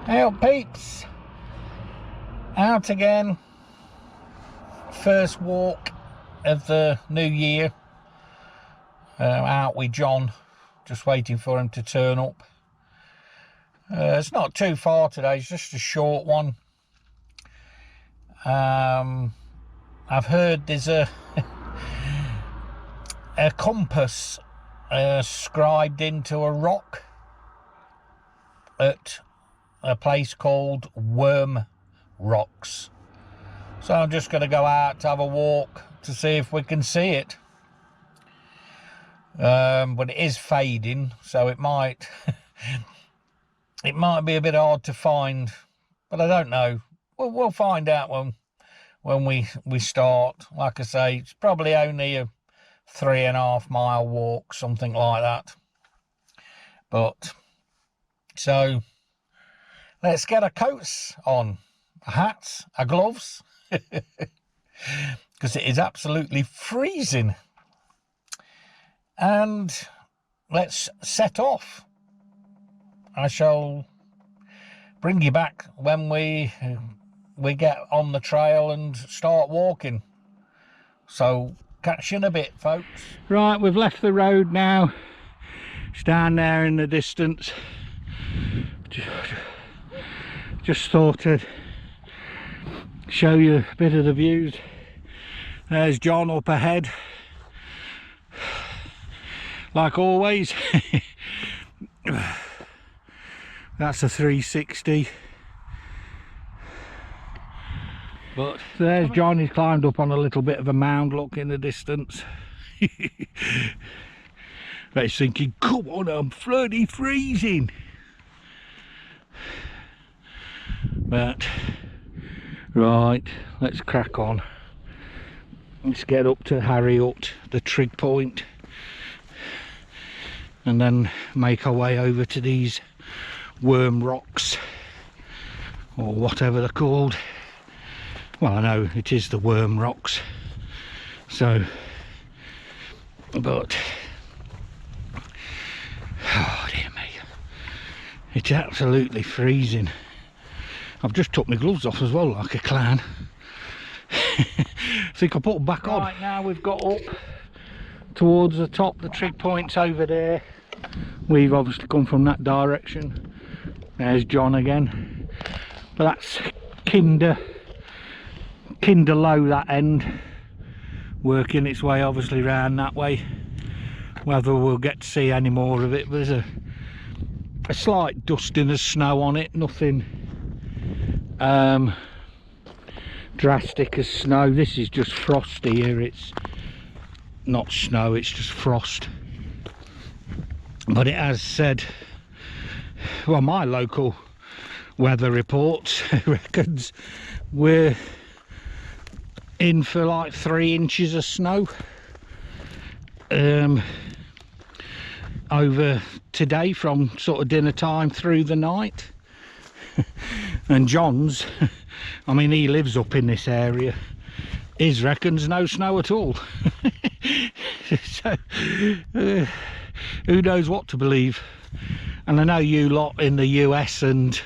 Hey up peeps, out again, first walk of the new year, out with John, just waiting for him to turn up. It's not too far today, it's just a short one. I've heard there's a compass scribed into a rock at a place called Worm Rocks, so I'm just going to go out to have a walk to see if we can see it, but it is fading, so it might it might be a bit hard to find, but I don't know. We'll find out when we start. Like I say, it's probably only a 3.5 mile walk, something like that. But so let's get our coats on, our hats, our gloves, because it is absolutely freezing. And let's set off. I shall bring you back when we get on the trail and start walking. So catch you in a bit, folks. Right, we've left the road now. It's down there in the distance. Just thought I'd show you a bit of the views. There's John up ahead, like always. That's a 360. But there's John, he's climbed up on a little bit of a mound, look, in the distance. But he's thinking, come on, I'm bloody freezing. But right, let's crack on. Let's get up to Harry Hut, the trig point, and then make our way over to these Worm Rocks, or whatever they're called. Well, I know it is the Worm Rocks. So, but oh dear me, it's absolutely freezing. I've just took my gloves off as well, like a clown. I think I put them back on. Right, now we've got up towards the top, the trig point's over there. We've obviously come from that direction. There's John again. But that's Kinder Low, that end. Working its way obviously round that way. Whether we'll get to see any more of it, there's a slight dusting of snow on it, nothing drastic as snow. This is just frosty here, it's not snow, it's just frost. But it has said, well, my local weather report reckons we're in for like 3 inches of snow over today, from sort of dinner time through the night. And John's, I mean, he lives up in this area, his reckons no snow at all. So who knows what to believe. And I know you lot in the US and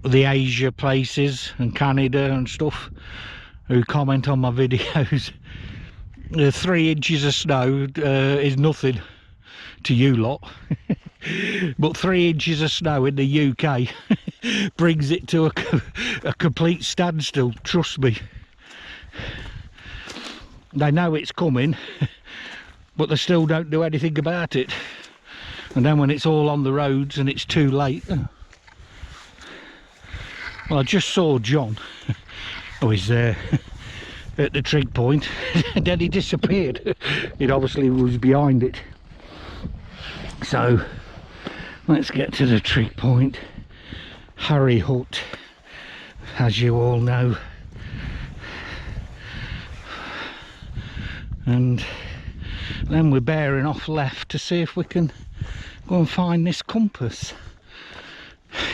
the Asia places and Canada and stuff who comment on my videos, 3 inches of snow is nothing to you lot. But 3 inches of snow in the UK brings it to a complete standstill, trust me. They know it's coming, but they still don't do anything about it. And then when it's all on the roads and it's too late. Well, I just saw John. Oh, he's there at the trig point. And then he disappeared. It obviously was behind it. So let's get to the trig point. Harry Hut, as you all know. And then we're bearing off left to see if we can go and find this compass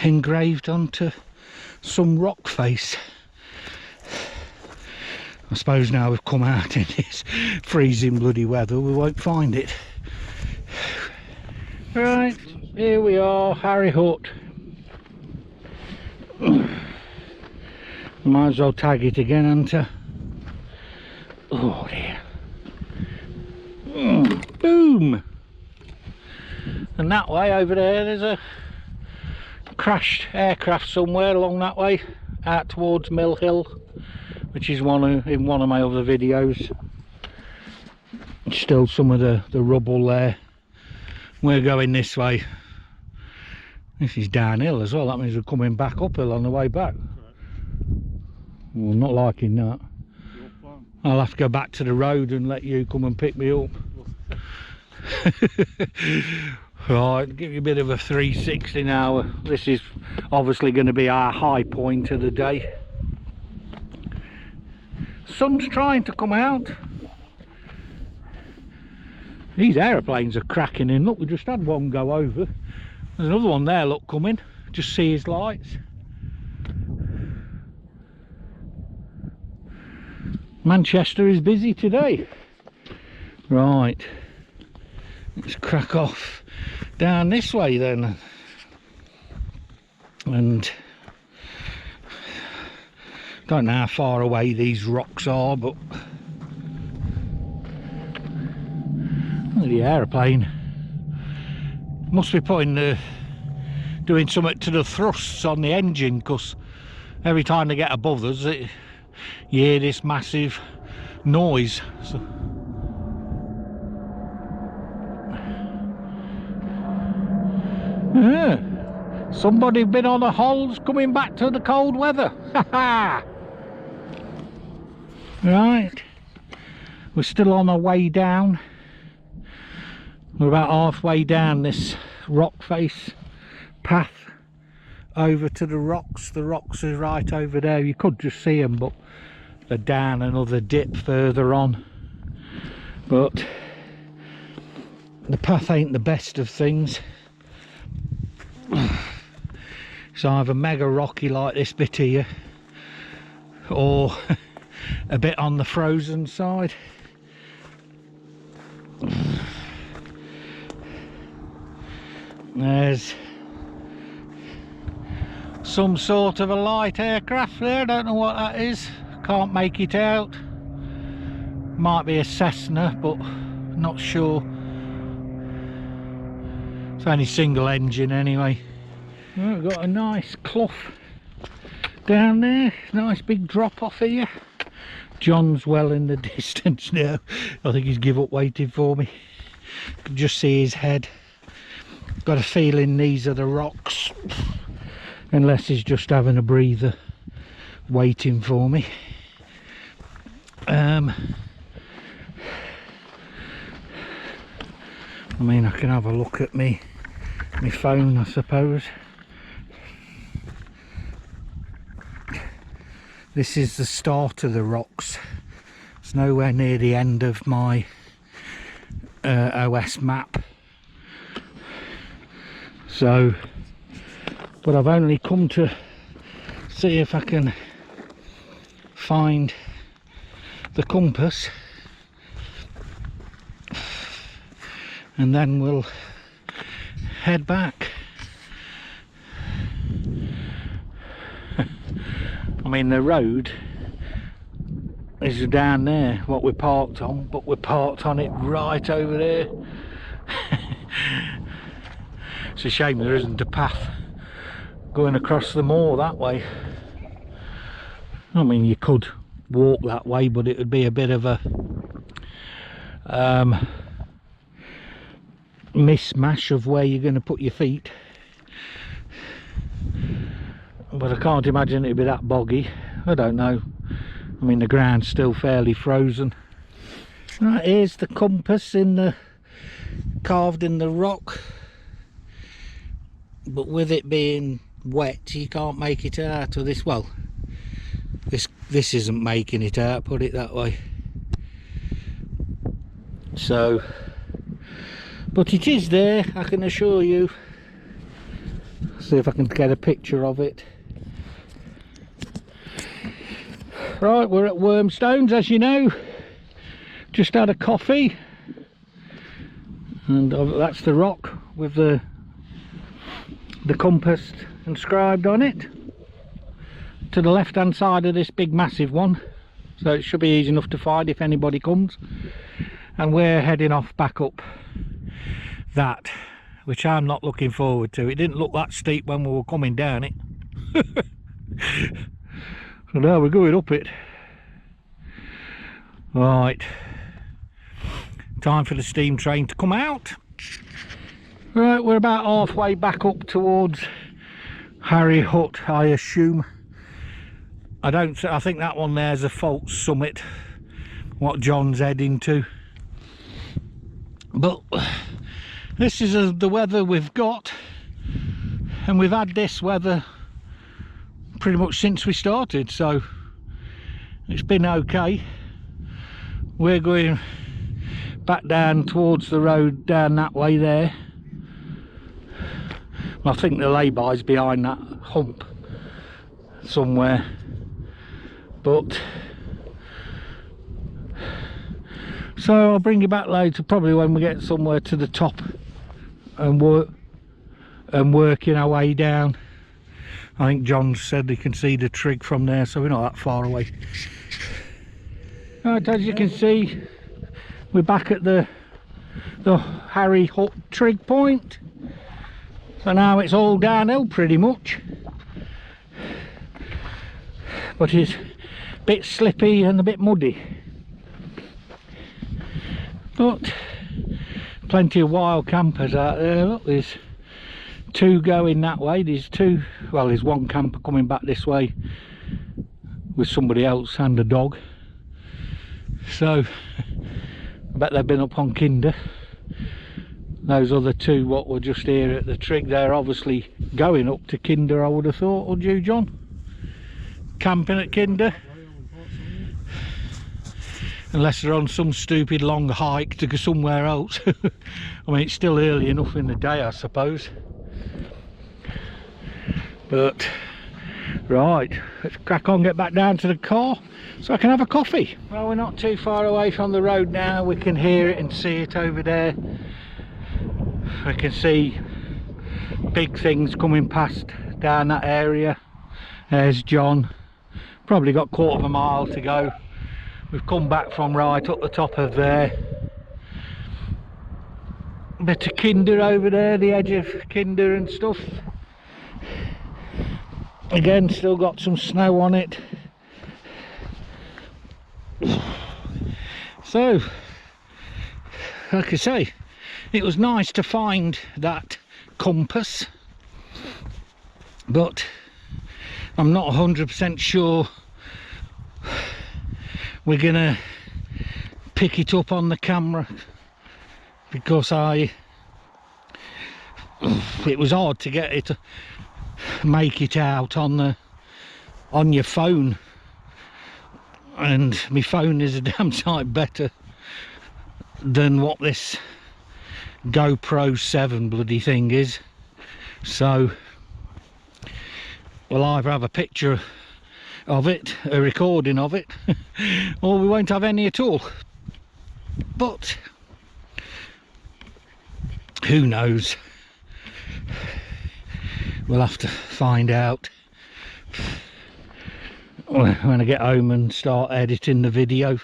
engraved onto some rock face. I suppose now we've come out in this freezing bloody weather, we won't find it. Right, here we are, Harry Hut. Might as well tag it again, Hunter. Oh dear. Boom! And that way over there, there's a crashed aircraft somewhere along that way, out towards Mill Hill, which is in one of my other videos. Still some of the rubble there. We're going this way. This is downhill as well, that means we're coming back uphill on the way back. Well, I'm not liking that. I'll have to go back to the road and let you come and pick me up. Right, give you a bit of a 360 now. This is obviously going to be our high point of the day. Sun's trying to come out. These aeroplanes are cracking in. Look, we just had one go over. There's another one there, look, coming. Just see his lights. Manchester is busy today. Right, let's crack off down this way then. And don't know how far away these rocks are, but the aeroplane must be doing something to the thrusts on the engine, because every time they get above us, you hear this massive noise. So, yeah, somebody been on the holes coming back to the cold weather. Right, we're still on our way down. We're about halfway down this rock face path over to the rocks. The rocks are right over there. You could just see them, but they're down another dip further on. But the path ain't the best of things. It's either mega rocky like this bit here, or a bit on the frozen side. There's some sort of a light aircraft there, don't know what that is, can't make it out. Might be a Cessna, but not sure. It's only single engine anyway. Well, we've got a nice clough down there, nice big drop off here. John's well in the distance now. I think he's give up waiting for me. You can just see his head. Got a feeling these are the rocks, unless he's just having a breather waiting for me. I mean, I can have a look at my phone, I suppose. This is the start of the rocks. It's nowhere near the end of my OS map. So, but I've only come to see if I can find the compass, and then we'll head back. I mean, the road is down there, what we're parked on, but we're parked on it right over there. It's a shame there isn't a path going across the moor that way. I mean, you could walk that way, but it would be a bit of a mismatch of where you're going to put your feet. But I can't imagine it'd be that boggy. I don't know. I mean, the ground's still fairly frozen. Right, here's the compass carved in the rock. But with it being wet, you can't make it out. Or this, well, this isn't making it out, put it that way. So, but it is there, I can assure you. See if I can get a picture of it. Right, we're at Wormstones, as you know. Just had a coffee, and that's the rock with the compass inscribed on it. to the left hand side of this big massive one, so it should be easy enough to find if anybody comes. And we're heading off back up that, which I'm not looking forward to. It didn't look that steep when we were coming down it. So now we're going up it. Right, time for the steam train to come out. Right, we're about halfway back up towards Harry Hut, I assume. I think that one there's a false summit, what John's heading to. But this is the weather we've got, and we've had this weather pretty much since we started, so it's been okay. We're going back down towards the road down that way there. I think the lay-by's behind that hump somewhere, but so I'll bring you back later, probably when we get somewhere to the top and working our way down. I think John said he can see the trig from there, so we're not that far away. Right, as you can see, we're back at the Harry Hut trig point. So now it's all downhill pretty much, but it's a bit slippy and a bit muddy, but plenty of wild campers out there. Look, there's two going that way, there's one camper coming back this way with somebody else and a dog, so I bet they've been up on Kinder. Those other two what were just here at the trig, they're obviously going up to Kinder, I would have thought. Would you, John? Camping at Kinder? Unless they're on some stupid long hike to go somewhere else. I mean, it's still early enough in the day, I suppose. But right, let's crack on, get back down to the car so I can have a coffee. Well, we're not too far away from the road now. We can hear it and see it over there. I can see big things coming past down that area. There's John. Probably got 1/4 mile to go. We've come back from right up the top of there. Bit of Kinder over there, the edge of Kinder and stuff. Again, still got some snow on it. So, like I say, it was nice to find that compass, but I'm not 100% sure we're gonna pick it up on the camera, because it was hard to get it, make it out on your phone, and my phone is a damn sight better than what this GoPro 7 bloody thing is. So we'll either have a picture of it, a recording of it, or we won't have any at all. But who knows? We'll have to find out when I get home and start editing the video.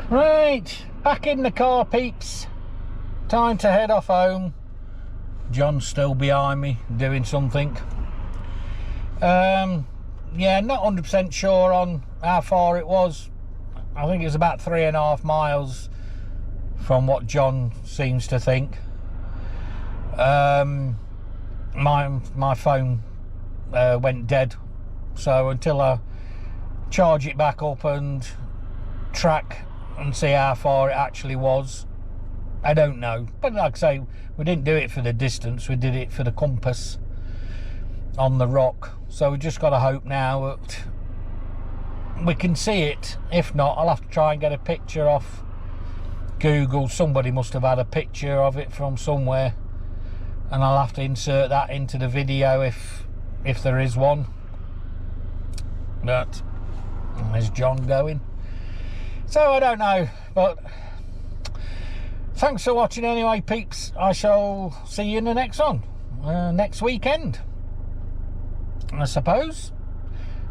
Right, back in the car, peeps. Time to head off home. John's still behind me doing something. Yeah, not 100% sure on how far it was. I think it was about 3.5 miles from what John seems to think. my phone went dead, so until I charge it back up and track and see how far it actually was, I don't know. But like I say, we didn't do it for the distance, we did it for the compass on the rock, so we just got to hope now that we can see it. If not, I'll have to try and get a picture off Google. Somebody must have had a picture of it from somewhere, and I'll have to insert that into the video if there is one. But there's John going, so I don't know. But thanks for watching anyway, peeps. I shall see you in the next one, next weekend, I suppose.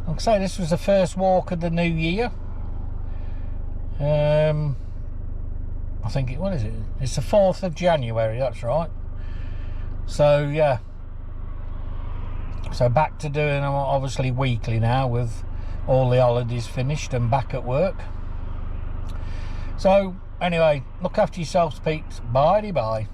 Like I say, this was the first walk of the new year. I think what is it? It's the 4th of January, that's right. So yeah, so back to doing them obviously weekly now, with all the holidays finished and back at work. So anyway, look after yourselves, peeps. Bye bye.